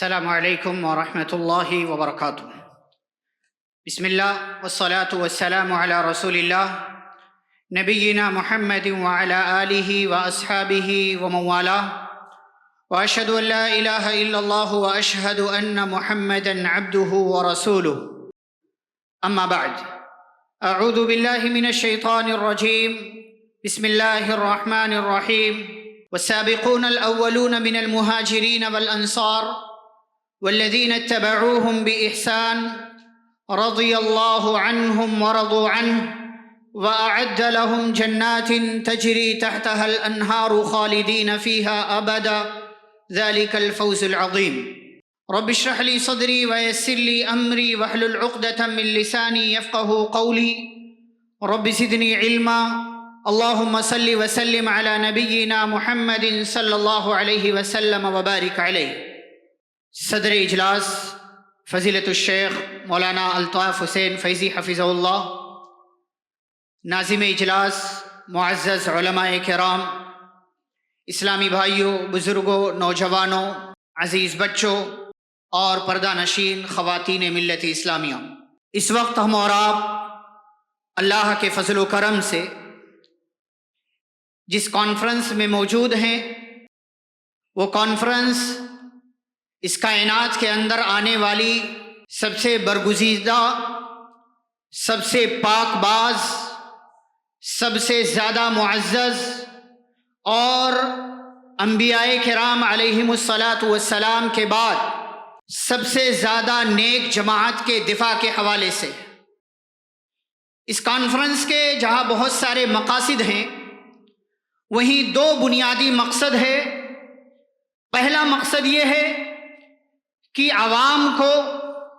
السلام علیکم ورحمۃ اللہ وبرکاتہ۔ بسم اللہ والصلاة والسلام علی رسول اللہ نبینا محمد وعلی آلہ واصحابہ ومن والاه واشہد ان لا الہ الا اللہ واشہد ان محمدا عبدہ ورسولہ اما بعد، اعوذ باللہ من الشیطان الرجیم، بسم اللہ الرحمن الرحیم۔ والسابقون الاولون من المہاجرین والانصار والذین اتبعوهم بإحسان رضی اللہ عنہم ورضوا عنہ وأعد لهم جنات تجری تحتها الأنہار خالدین فیها أبدا ذلك الفوز العظیم۔ رب اشرح لي صدری ويسر لي أمری واحلل عقدة من لسانی يفقهوا قولی رب زدنی علما۔ اللهم صل وسلم على نبینا محمد صلی اللہ علیہ وسلم وبارک علیہ۔ صدر اجلاس فضیلت الشیخ مولانا الطاف حسین فیضی حفظہ اللہ، ناظم اجلاس معزز علماء کرام، اسلامی بھائیوں، بزرگوں، نوجوانوں، عزیز بچوں اور پردہ نشین خواتین ملت اسلامیہ، اس وقت ہم اور آپ اللہ کے فضل و کرم سے جس کانفرنس میں موجود ہیں، وہ کانفرنس اس کائنات کے اندر آنے والی سب سے برگزیدہ، سب سے پاک باز، سب سے زیادہ معزز اور انبیاء کرام علیہم الصلاۃ والسلام کے بعد سب سے زیادہ نیک جماعت کے دفاع کے حوالے سے اس کانفرنس کے جہاں بہت سارے مقاصد ہیں، وہیں دو بنیادی مقصد ہے۔ پہلا مقصد یہ ہے کہ عوام کو،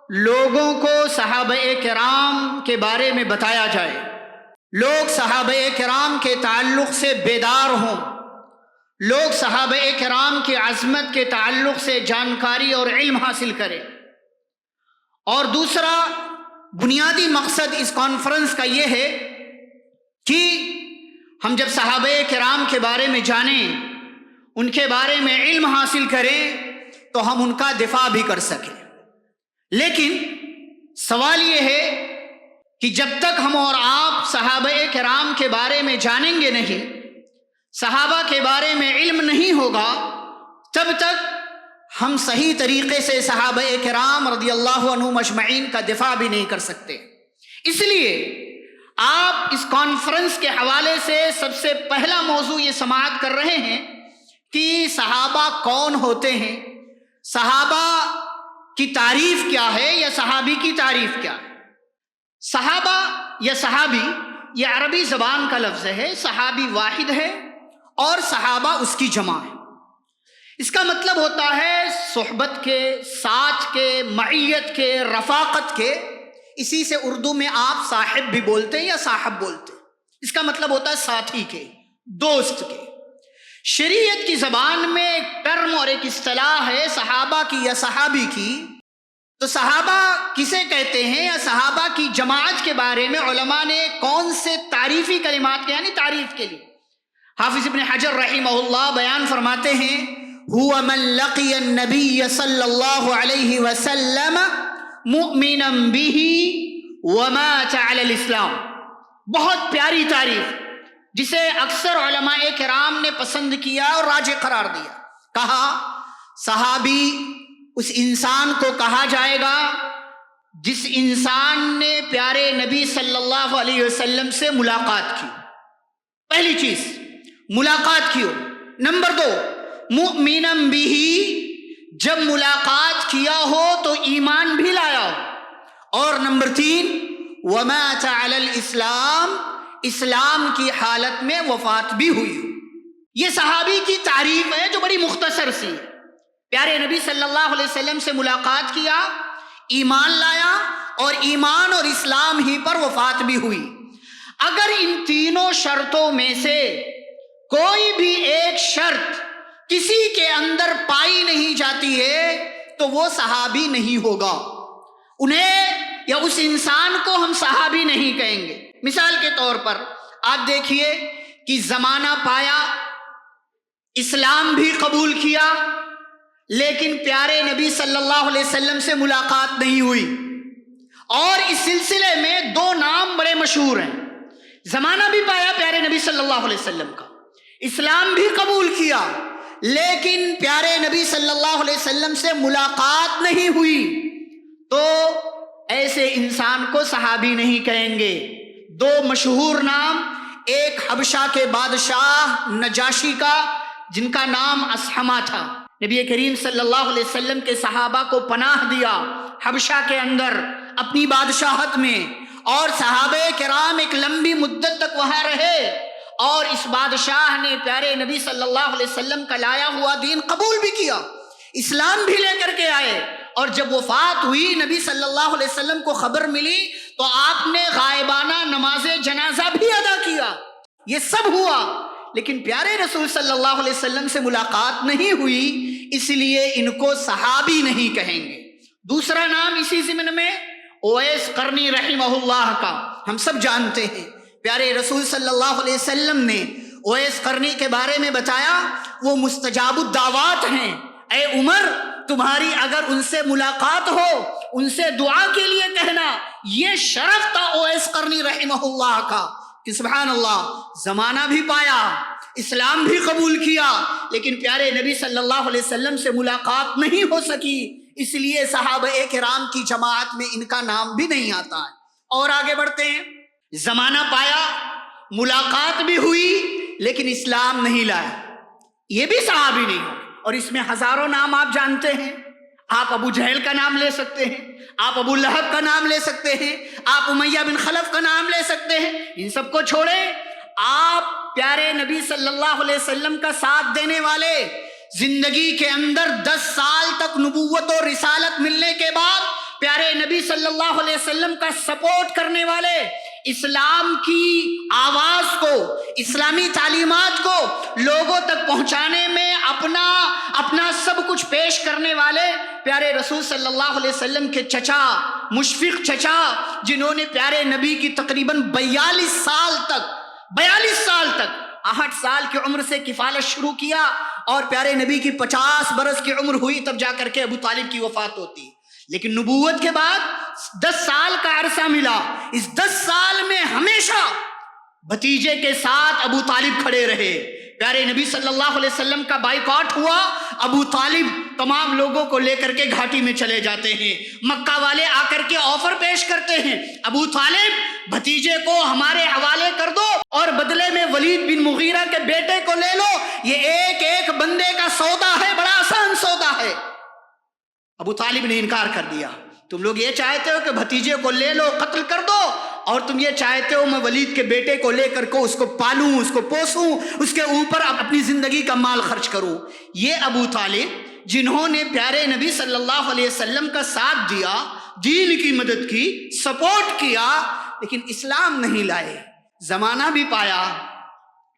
لوگوں کو صحابہ کرام کے بارے میں بتایا جائے، لوگ صحابہ کرام کے تعلق سے بیدار ہوں، لوگ صحابہ کرام کی عظمت کے تعلق سے جانکاری اور علم حاصل کریں۔ اور دوسرا بنیادی مقصد اس کانفرنس کا یہ ہے کہ ہم جب صحابہ کرام کے بارے میں جانیں، ان کے بارے میں علم حاصل کریں تو ہم ان کا دفاع بھی کر سکیں۔ لیکن سوال یہ ہے کہ جب تک ہم اور آپ صحابہ کرام کے بارے میں جانیں گے نہیں، صحابہ کے بارے میں علم نہیں ہوگا، تب تک ہم صحیح طریقے سے صحابہ کرام رضی اللہ عنہم اجمعین کا دفاع بھی نہیں کر سکتے۔ اس لیے آپ اس کانفرنس کے حوالے سے سب سے پہلا موضوع یہ سماعت کر رہے ہیں کہ صحابہ کون ہوتے ہیں، صحابہ کی تعریف کیا ہے، یا صحابی کی تعریف کیا ہے۔ صحابہ یا صحابی یہ عربی زبان کا لفظ ہے، صحابی واحد ہے اور صحابہ اس کی جمع ہے۔ اس کا مطلب ہوتا ہے صحبت کے، ساتھ کے، معیت کے، رفاقت کے۔ اسی سے اردو میں آپ صاحب بھی بولتے ہیں یا صاحب بولتے ہیں۔ اس کا مطلب ہوتا ہے ساتھی کے، دوست کے۔ شریعت کی زبان میں ایک ٹرم اور ایک اصطلاح ہے صحابہ کی یا صحابی کی۔ تو صحابہ کسے کہتے ہیں، یا صحابہ کی جماعت کے بارے میں علماء نے کون سے تعریفی کلمات کے، یعنی تعریف کے لیے، حافظ ابن حجر رحمہ اللہ بیان فرماتے ہیں، هو من لقی النبی صلی اللہ علیہ وسلم مؤمنا به ومات علی الاسلام۔ بہت پیاری تعریف جسے اکثر علماء کرام نے پسند کیا اور راجح قرار دیا۔ کہا صحابی اس انسان کو کہا جائے گا جس انسان نے پیارے نبی صلی اللہ علیہ وسلم سے ملاقات کی۔ پہلی چیز ملاقات کی ہو۔ نمبر دو مؤمنا بہ، جب ملاقات کیا ہو تو ایمان بھی لایا ہو۔ اور نمبر تین ومات علی الاسلام، اسلام کی حالت میں وفات بھی ہوئی ہو۔ یہ صحابی کی تعریف ہے جو بڑی مختصر سی ہے۔ پیارے نبی صلی اللہ علیہ وسلم سے ملاقات کیا، ایمان لایا اور ایمان اور اسلام ہی پر وفات بھی ہوئی۔ اگر ان تینوں شرطوں میں سے کوئی بھی ایک شرط کسی کے اندر پائی نہیں جاتی ہے تو وہ صحابی نہیں ہوگا۔ انہیں یا اس انسان کو ہم صحابی نہیں کہیں گے۔ مثال کے طور پر آپ دیکھیے کہ زمانہ پایا، اسلام بھی قبول کیا، لیکن پیارے نبی صلی اللہ علیہ وسلم سے ملاقات نہیں ہوئی. اور اس سلسلے میں دو نام بڑے مشہور ہیں. زمانہ بھی پایا پیارے نبی صلی اللہ علیہ وسلم کا، اسلام بھی قبول کیا، لیکن پیارے نبی صلی اللہ علیہ وسلم سے ملاقات نہیں ہوئی، تو ایسے انسان کو صحابی نہیں کہیں گے. دو مشہور نام، ایک حبشہ کے بادشاہ نجاشی کا جن کا نام اسحمہ تھا. نبی کریم صلی اللہ علیہ وسلم کے صحابہ کو پناہ دیا حبشہ کے اندر اپنی بادشاہت میں، اور صحابہ کرام ایک لمبی مدت تک وہاں رہے، اور اس بادشاہ نے پیارے نبی صلی اللہ علیہ وسلم کا لایا ہوا دین قبول بھی کیا، اسلام بھی لے کر کے آئے. اور جب وفات ہوئی نبی صلی اللہ علیہ وسلم کو خبر ملی تو آپ نے غائبانہ نماز جنازہ بھی ادا کیا. یہ سب ہوا، لیکن پیارے رسول صلی اللہ علیہ وسلم سے ملاقات نہیں ہوئی، اس لیے ان کو صحابی نہیں کہیں گے. دوسرا نام اسی ضمن میں اویس قرنی رحمہ اللہ کا، ہم سب جانتے ہیں پیارے رسول صلی اللہ علیہ وسلم نے اویس قرنی کے بارے میں بتایا وہ مستجاب الدعوات ہیں. اے عمر، تمہاری اگر ان سے ملاقات ہو ان سے دعا کے لیے کہنا. یہ شرف تھا اویس قرنی رحمہ اللہ کا کہ سبحان اللہ، زمانہ بھی پایا، اسلام بھی قبول کیا، لیکن پیارے نبی صلی اللہ علیہ وسلم سے ملاقات نہیں ہو سکی، اس لیے صحابہ کرام کی جماعت میں ان کا نام بھی نہیں آتا ہے. اور آگے بڑھتے ہیں. زمانہ پایا، ملاقات بھی ہوئی، لیکن اسلام نہیں لایا، یہ بھی صحابی نہیں ہو. اور اس میں ہزاروں نام آپ جانتے ہیں. آپ ابو جہل کا نام لے سکتے ہیں، آپ ابو لہب کا نام لے سکتے ہیں، آپ امیہ بن خلف کا نام لے سکتے ہیں. ان سب کو چھوڑیں، آپ پیارے نبی صلی اللہ علیہ وسلم کا ساتھ دینے والے، زندگی کے اندر 10 سال تک نبوت اور رسالت ملنے کے بعد پیارے نبی صلی اللہ علیہ وسلم کا سپورٹ کرنے والے، اسلام کی آواز کو، اسلامی تعلیمات کو لوگوں تک پہنچانے میں اپنا سب کچھ پیش کرنے والے پیارے رسول صلی اللہ علیہ وسلم کے چچا، مشفق چچا، جنہوں نے پیارے نبی کی تقریباً 42 سال تک 8 سال کی عمر سے کفالت شروع کیا، اور پیارے نبی کی 50 برس کی عمر ہوئی تب جا کر کے ابو طالب کی وفات ہوتی. لیکن نبوت کے بعد 10 سال کا عرصہ ملا. اس 10 سال میں ہمیشہ بھتیجے کے ساتھ ابو طالب کھڑے رہے. پیارے نبی صلی اللہ علیہ وسلم کا بائیکاٹ ہوا، ابو طالب تمام لوگوں کو لے کر کے گھاٹی میں چلے جاتے ہیں. مکہ والے آ کر کے آفر پیش کرتے ہیں، ابو طالب بھتیجے کو ہمارے حوالے کر دو اور بدلے میں ولید بن مغیرہ کے بیٹے کو لے لو، یہ ایک ایک بندے کا سودا ہے، بڑا آسان سودا ہے. ابو طالب نے انکار کر دیا. تم لوگ یہ چاہتے ہو کہ بھتیجے کو لے لو، قتل کر دو، اور تم یہ چاہتے ہو میں ولید کے بیٹے کو لے کر کو اس کو پالوں، اس کو پوسوں، اس کے اوپر اپنی زندگی کا مال خرچ کروں. یہ ابو طالب جنہوں نے پیارے نبی صلی اللہ علیہ وسلم کا ساتھ دیا، دین کی مدد کی، سپورٹ کیا، لیکن اسلام نہیں لائے. زمانہ بھی پایا،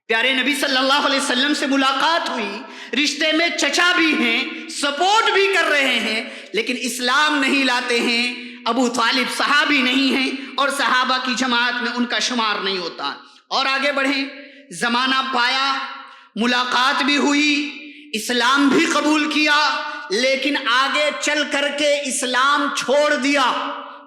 پیارے نبی صلی اللہ علیہ وسلم سے ملاقات ہوئی، رشتے میں چچا بھی ہیں، سپورٹ بھی کر رہے ہیں، لیکن اسلام نہیں لاتے ہیں. ابو طالب صحابی نہیں ہیں اور صحابہ کی جماعت میں ان کا شمار نہیں ہوتا. اور آگے بڑھیں. زمانہ پایا، ملاقات بھی ہوئی، اسلام بھی قبول کیا، لیکن آگے چل کر کے اسلام چھوڑ دیا،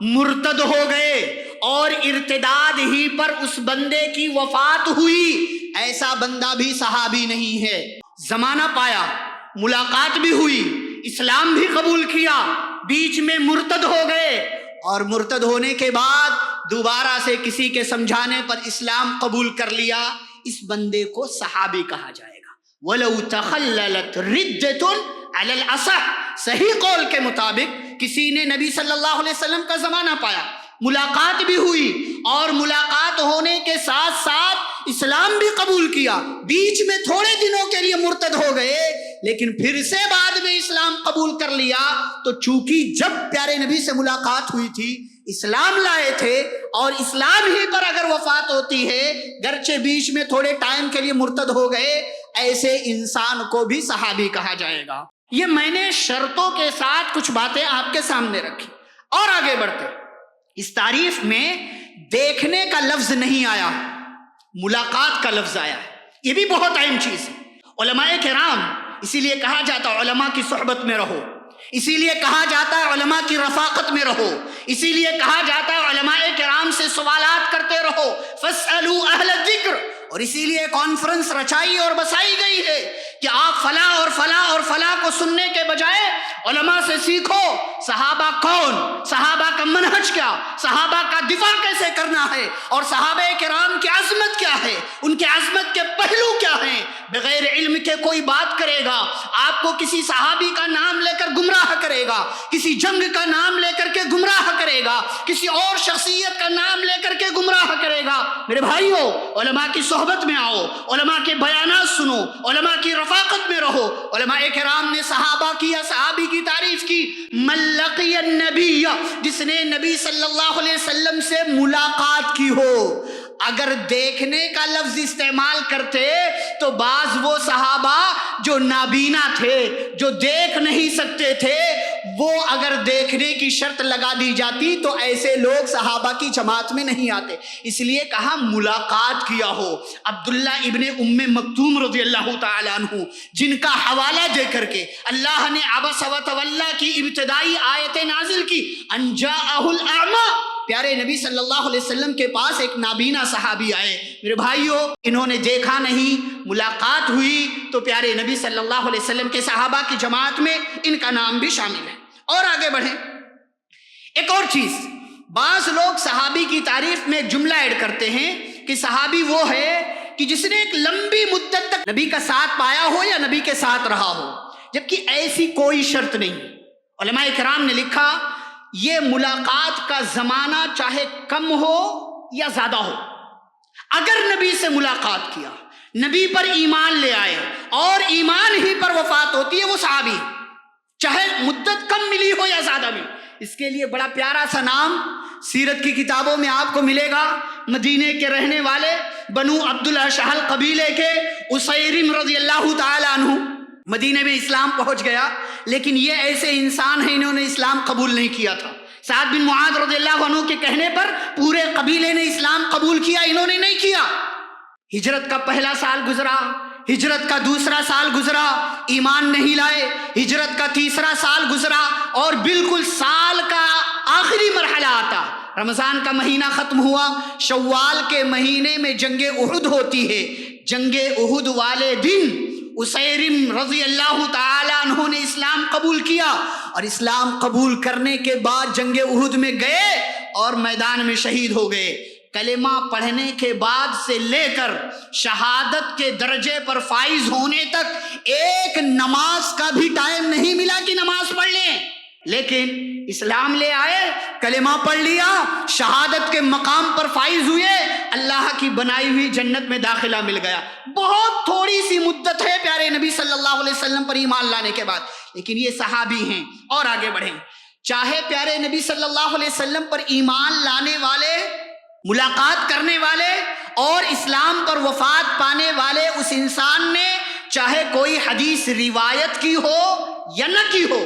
مرتد ہو گئے، اور ارتداد ہی پر اس بندے کی وفات ہوئی. ایسا بندہ بھی صحابی نہیں ہے. زمانہ پایا، ملاقات بھی ہوئی، اسلام بھی قبول کیا، بیچ میں مرتد ہو گئے، اور مرتد ہونے کے بعد دوبارہ سے کسی کے سمجھانے پر اسلام قبول کر لیا، اس بندے کو صحابی کہا جائے گا. وَلَوْ تَخَلَّلَتْ رِدَّةٌ عَلَى الْأَصَحِّ، صحیح قول کے مطابق کسی نے نبی صلی اللہ علیہ وسلم کا زمانہ پایا، ملاقات بھی ہوئی، اور ملاقات ہونے کے ساتھ ساتھ اسلام بھی قبول کیا، بیچ میں تھوڑے دنوں کے لیے مرتد ہو گئے، لیکن پھر سے بعد میں اسلام قبول کر لیا، تو چونکہ جب پیارے نبی سے ملاقات ہوئی تھی اسلام لائے تھے، اور اسلام ہی پر اگر وفات ہوتی ہے گرچہ بیچ میں تھوڑے ٹائم کے لیے مرتد ہو گئے، ایسے انسان کو بھی صحابی کہا جائے گا. یہ میں نے شرطوں کے ساتھ کچھ باتیں آپ کے سامنے رکھی. اور آگے بڑھتے. اس تعریف میں دیکھنے کا لفظ نہیں آیا، ملاقات کا لفظ آیا ہے. یہ بھی بہت اہم چیز ہے. علماء کرام اسی لیے کہا جاتا ہے علماء کی صحبت میں رہو، اسی لیے کہا جاتا ہے علماء کی رفاقت میں رہو، اسی لیے کہا جاتا ہے علماء کرام سے سوالات کرتے رہو، فاسألوا اہل الذکر، اور اسی لیے کانفرنس رچائی اور بسائی گئی ہے کہ آپ فلاں اور فلاں اور فلاں کو سننے کے بجائے علماء سے سیکھو صحابہ کون، صحابہ کا منہج کیا، صحابہ کا دفاع کیسے کرنا ہے، اور صحابہ کرام کی عظمت کیا ہے، ان کے عظمت کے پہلو کیا ہیں۔ بغیر علم کے کوئی بات کرے گا آپ کو کسی صحابی کا نام لے کر گمراہ کرے گا، کسی جنگ کا نام لے کر کے گمراہ کرے گا، کسی اور شخصیت کا نام لے کر کے گمراہ کرے گا۔ میرے بھائیو، علماء کی صحبت میں آؤ، علماء کے بیانات سنو، علماء کی رفاقت میں رہو۔ علماء کرام نے صحابہ کی یا صحابی کی تعریف کی، من لقی النبی، جس نے نبی صلی اللہ علیہ وسلم سے ملاقات کی ہو۔ اگر دیکھنے کا لفظ استعمال کرتے تو بعض وہ صحابہ جو نابینا تھے، جو دیکھ نہیں سکتے تھے، وہ اگر دیکھنے کی شرط لگا دی جاتی تو ایسے لوگ صحابہ کی جماعت میں نہیں آتے، اس لیے کہا ملاقات کیا ہو۔ عبداللہ ابن ام مکتوم رضی اللہ تعالیٰ عنہ، جن کا حوالہ دے کر کے اللہ نے عبس و تولی کی ابتدائی آیت نازل کی، ان جاءہ الاعمی، پیارے نبی صلی اللہ علیہ وسلم کے پاس ایک نابینا صحابی آئے۔ میرے بھائیوں، انہوں نے دیکھا نہیں، ملاقات ہوئی تو پیارے نبی صلی اللہ علیہ وسلم کے صحابہ کی جماعت میں ان کا نام بھی شامل ہے۔ اور آگے بڑھیں، ایک اور چیز، بعض لوگ صحابی کی تعریف میں ایک جملہ ایڈ کرتے ہیں کہ صحابی وہ ہے کہ جس نے ایک لمبی مدت تک نبی کا ساتھ پایا ہو یا نبی کے ساتھ رہا ہو، جبکہ ایسی کوئی شرط نہیں۔ علماء کرام نے لکھا یہ ملاقات کا زمانہ چاہے کم ہو یا زیادہ ہو، اگر نبی سے ملاقات کیا، نبی پر ایمان لے آئے اور ایمان ہی پر وفات ہوتی ہے، وہ صحابی، چاہے مدت کم ملی ہو یا زیادہ ملی۔ اس کے لیے بڑا پیارا سا نام سیرت کی کتابوں میں آپ کو ملے گا، مدینے کے رہنے والے بنو عبد الاشہل قبیلے کے اسیرم رضی اللہ تعالی عنہ، مدینے میں اسلام پہنچ گیا، لیکن یہ ایسے انسان ہیں انہوں نے اسلام قبول نہیں کیا تھا۔ سعد بن معاذ رضی اللہ عنہ کے کہنے پر پورے قبیلے نے اسلام قبول کیا، انہوں نے نہیں کیا۔ ہجرت کا پہلا سال گزرا، ہجرت کا دوسرا سال گزرا، ایمان نہیں لائے، ہجرت کا تیسرا سال گزرا، اور بالکل سال کا آخری مرحلہ آتا، رمضان کا مہینہ ختم ہوا، شوال کے مہینے میں جنگ احد ہوتی ہے۔ جنگ احد والے دن اسیرم رضی اللہ تعالی عنہ نے اسلام قبول کیا، اور اسلام قبول کرنے کے بعد جنگ احد میں گئے اور میدان میں شہید ہو گئے۔ کلمہ پڑھنے کے بعد سے لے کر شہادت کے درجے پر فائز ہونے تک ایک نماز کا بھی ٹائم نہیں ملا کہ نماز پڑھ لیں، لیکن اسلام لے آئے، کلمہ پڑھ لیا، شہادت کے مقام پر فائز ہوئے، اللہ کی بنائی ہوئی جنت میں داخلہ مل گیا۔ بہت تھوڑی سی مدت ہے پیارے نبی صلی اللہ علیہ وسلم پر ایمان لانے کے بعد، لیکن یہ صحابی ہیں۔ اور آگے بڑھیں، چاہے پیارے نبی صلی اللہ علیہ وسلم پر ایمان لانے والے، ملاقات کرنے والے اور اسلام پر وفات پانے والے اس انسان نے چاہے کوئی حدیث روایت کی ہو یا نہ کی ہو،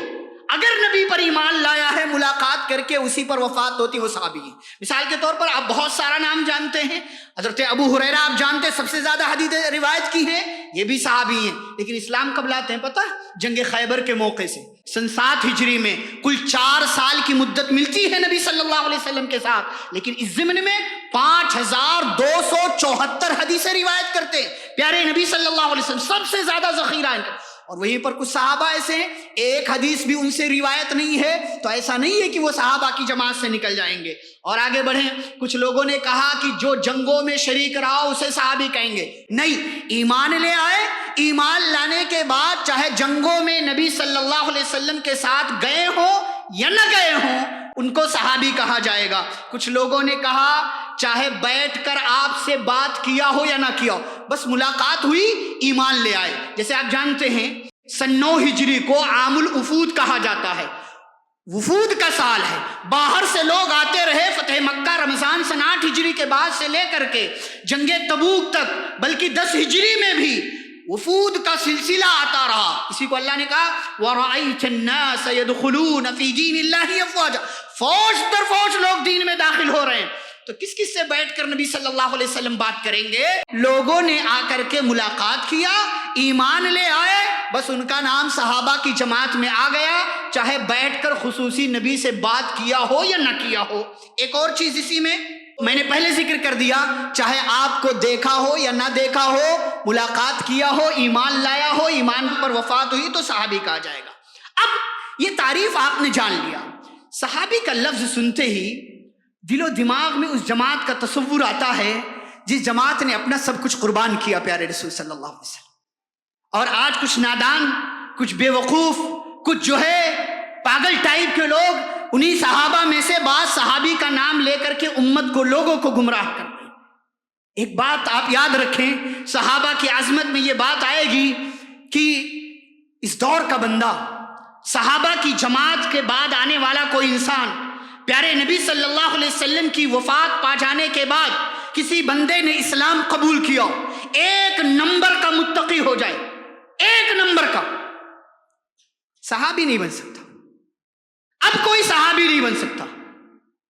اگر نبی پر ایمان لایا ہے، ملاقات کر کے اسی پر وفات ہوتی، وہ صحابی ہے۔ مثال کے طور پر آپ بہت سارا نام جانتے ہیں، حضرت ابو ہریرہ آپ جانتے ہیں، سب سے زیادہ حدیث روایت کی ہیں، یہ بھی صحابی ہیں، لیکن اسلام کب لاتے ہیں پتہ؟ جنگ خیبر کے موقع سے سن 7 ہجری میں کل 4 سال کی مدت ملتی ہے نبی صلی اللہ علیہ وسلم کے ساتھ، لیکن اس ضمن میں 5274 حدیثیں روایت کرتے ہیں پیارے نبی صلی اللہ علیہ وسلم، سب سے زیادہ ذخیرہ ان کا۔ اور وہیں پر کچھ صحابہ ایسے ہیں ایک حدیث بھی ان سے روایت نہیں ہے، تو ایسا نہیں ہے کہ وہ صحابہ کی جماعت سے نکل جائیں گے۔ اور آگے بڑھیں، کچھ لوگوں نے کہا کہ جو جنگوں میں شریک رہا اسے صحابی کہیں گے، نہیں، ایمان لے آئے، ایمان لانے کے بعد چاہے جنگوں میں نبی صلی اللہ علیہ وسلم کے ساتھ گئے ہوں یا نہ گئے ہوں، ان کو صحابی کہا جائے گا۔ کچھ لوگوں نے کہا چاہے بیٹھ کر آپ سے بات کیا ہو یا نہ کیا ہو، بس ملاقات ہوئی، ایمان لے آئے۔ جیسے آپ جانتے ہیں سن 9 ہجری کو عام الوفود کہا جاتا ہے، وفود کا سال ہے، باہر سے لوگ آتے رہے، فتح مکہ رمضان سن 8 ہجری کے بعد سے لے کر کے جنگ تبوک تک، بلکہ 10 ہجری میں بھی وفود کا سلسلہ آتا رہا۔ اسی کو اللہ نے کہا وَرَأَيْتَ النَّاسَ يَدْخُلُونَ فِي دِينِ اللَّهِ أَفْوَاجًا، فوج در فوج لوگ دین میں داخل ہو رہے ہیں، تو کس کس سے بیٹھ کر نبی صلی اللہ علیہ وسلم بات کریں گے؟ لوگوں نے آ کر کے ملاقات کیا، ایمان لے آئے، بس ان کا نام صحابہ کی جماعت میں آ گیا، چاہے بیٹھ کر خصوصی نبی سے بات کیا ہو یا نہ کیا ہو۔ ایک اور چیز اسی میں نے پہلے ذکر کر دیا، چاہے آپ کو دیکھا ہو یا نہ دیکھا ہو، ملاقات کیا ہو، ایمان لایا ہو، ایمان پر وفات ہوئی تو صحابی کہا جائے گا۔ اب یہ تعریف آپ نے جان لیا، صحابی کا لفظ سنتے ہی دل و دماغ میں اس جماعت کا تصور آتا ہے جس جماعت نے اپنا سب کچھ قربان کیا پیارے رسول صلی اللہ علیہ وسلم۔ اور آج کچھ نادان، کچھ بے وقوف، کچھ جو ہے پاگل ٹائپ کے لوگ انہی صحابہ میں سے بعض صحابی کا نام لے کر کے امت کو، لوگوں کو گمراہ کرتے ہیں۔ ایک بات آپ یاد رکھیں، صحابہ کی عظمت میں یہ بات آئے گی کہ اس دور کا بندہ، صحابہ کی جماعت کے بعد آنے والا کوئی انسان، پیارے نبی صلی اللہ علیہ وسلم کی وفات پا جانے کے بعد کسی بندے نے اسلام قبول کیا، ایک نمبر کا متقی ہو جائے، ایک نمبر کا، صحابی نہیں بن سکتا۔ اب کوئی صحابی نہیں بن سکتا۔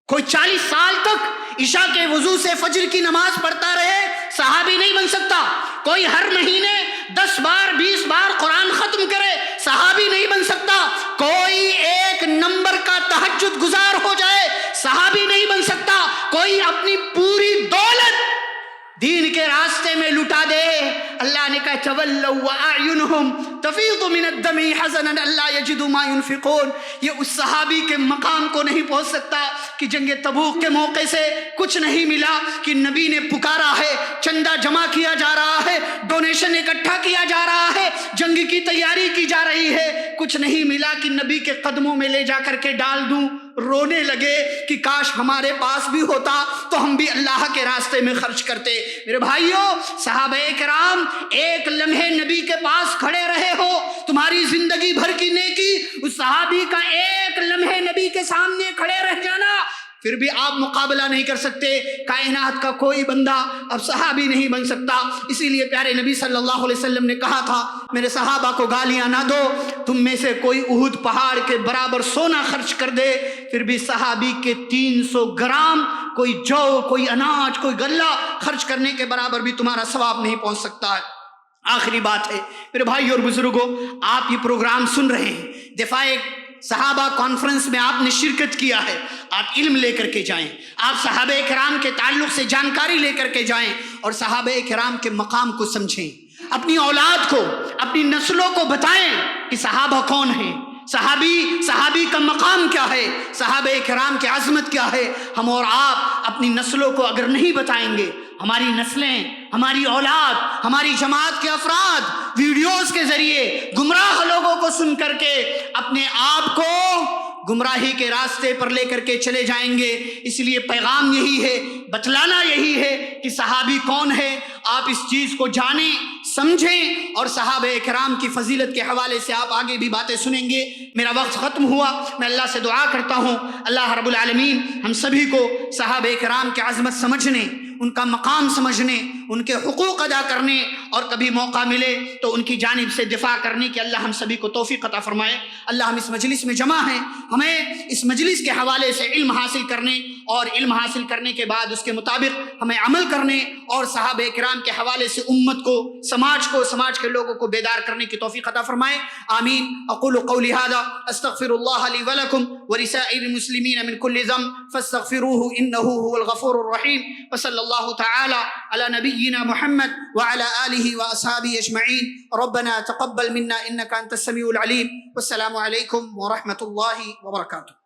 کوئی 40 سال تک عشاء کے وضو سے فجر کی نماز پڑھتا رہے، صحابی نہیں بن سکتا۔ کوئی ہر مہینے 10 بار 20 بار قرآن ختم کرے، صحابی نہیں بن سکتا۔ کوئی ایک نمبر کا تہجد گزار ہو جائے، صحابی نہیں بن سکتا۔ کوئی اپنی پوری دولت دین کے راستے میں لٹا دے، اللہ نے کہا تولوا واعینہم تفیض من الدم حزنا الا یجدوا ما ينفقون۔ یہ اس صحابی کے مقام کو نہیں پہنچ سکتا کہ جنگ تبوک کے موقع سے کچھ نہیں ملا، کہ نبی نے پکارا ہے، چندہ جمع کیا جا رہا ہے، ڈونیشن اکٹھا کیا جا رہا ہے، جنگ کی تیاری کی جا رہی ہے، کچھ نہیں ملا کہ نبی کے قدموں میں لے جا کر کے ڈال دوں، رونے لگے کہ کاش ہمارے پاس بھی ہوتا تو ہم بھی اللہ کے راستے میں خرچ کرتے۔ میرے بھائیوں، صحابہ کرام ایک لمحے نبی کے پاس کھڑے رہے ہو، تمہاری زندگی بھر کی نیکی اس صحابی کا ایک لمحے نبی کے سامنے کھڑے رہ جانا، پھر بھی آپ مقابلہ نہیں کر سکتے۔ کائنات کا کوئی بندہ اب صحابی نہیں بن سکتا۔ اسی لیے پیارے نبی صلی اللہ علیہ وسلم نے کہا تھا، میرے صحابہ کو گالیاں نہ دو، تم میں سے کوئی احد پہاڑ کے برابر سونا خرچ کر دے، پھر بھی صحابی کے 300 گرام کوئی جو، کوئی اناج، کوئی غلہ خرچ کرنے کے برابر بھی تمہارا ثواب نہیں پہنچ سکتا ہے۔ آخری بات ہے میرے بھائی اور بزرگوں، آپ یہ پروگرام سن رہے ہیں، دفاع صحابہ کانفرنس میں آپ نے شرکت کیا ہے، آپ علم لے کر کے جائیں، آپ صحابہ کرام کے تعلق سے جانکاری لے کر کے جائیں اور صحابہ کرام کے مقام کو سمجھیں، اپنی اولاد کو، اپنی نسلوں کو بتائیں کہ صحابہ کون ہیں، صحابی کا مقام کیا ہے، صحابہ کرام کی عظمت کیا ہے۔ ہم اور آپ اپنی نسلوں کو اگر نہیں بتائیں گے، ہماری نسلیں، ہماری اولاد، ہماری جماعت کے افراد ویڈیوز کے ذریعے گمراہ لوگوں کو سن کر کے اپنے آپ کو گمراہی کے راستے پر لے کر کے چلے جائیں گے۔ اس لیے پیغام یہی ہے، بتلانا یہی ہے کہ صحابی کون ہے، آپ اس چیز کو جانیں، سمجھیں، اور صحابہ کرام کی فضیلت کے حوالے سے آپ آگے بھی باتیں سنیں گے۔ میرا وقت ختم ہوا، میں اللہ سے دعا کرتا ہوں اللہ رب العالمین ہم سبھی کو صحابہ کرام کی عظمت سمجھنے، ان کا مقام سمجھنے، ان کے حقوق ادا کرنے، اور کبھی موقع ملے تو ان کی جانب سے دفاع کرنے کی اللہ ہم سبھی کو توفیق عطا فرمائے۔ اللہ ہم اس مجلس میں جمع ہیں، ہمیں اس مجلس کے حوالے سے علم حاصل کرنے، اور علم حاصل کرنے کے بعد اس کے مطابق ہمیں عمل کرنے، اور صحابہ کرام کے حوالے سے امت کو، سماج کے لوگوں کو بیدار کرنے کی توفیق عطا فرمائے۔ آمین۔ اقول قولی ھذا استغفر اللہ لی ولکم ولسائر المسلمین من کل ذنب فاستغفروه انه هو الغفور الرحیم۔ وصلی اللہ تعالی علی نبینا محمد وعلى آلہ واصحابہ اجمعین۔ ربنا تقبل منا انک انت السمیع العلیم۔ والسلام علیکم ورحمۃ اللہ وبرکاتہ۔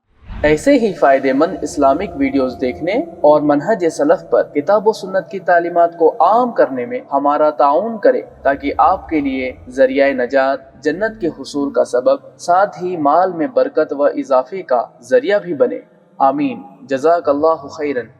ایسے ہی فائدے مند اسلامک ویڈیوز دیکھنے اور منہج سلف پر کتاب و سنت کی تعلیمات کو عام کرنے میں ہمارا تعاون کرے، تاکہ آپ کے لیے ذریعہ نجات، جنت کے حصول کا سبب، ساتھ ہی مال میں برکت و اضافے کا ذریعہ بھی بنے۔ آمین۔ جزاک اللہ خیرن۔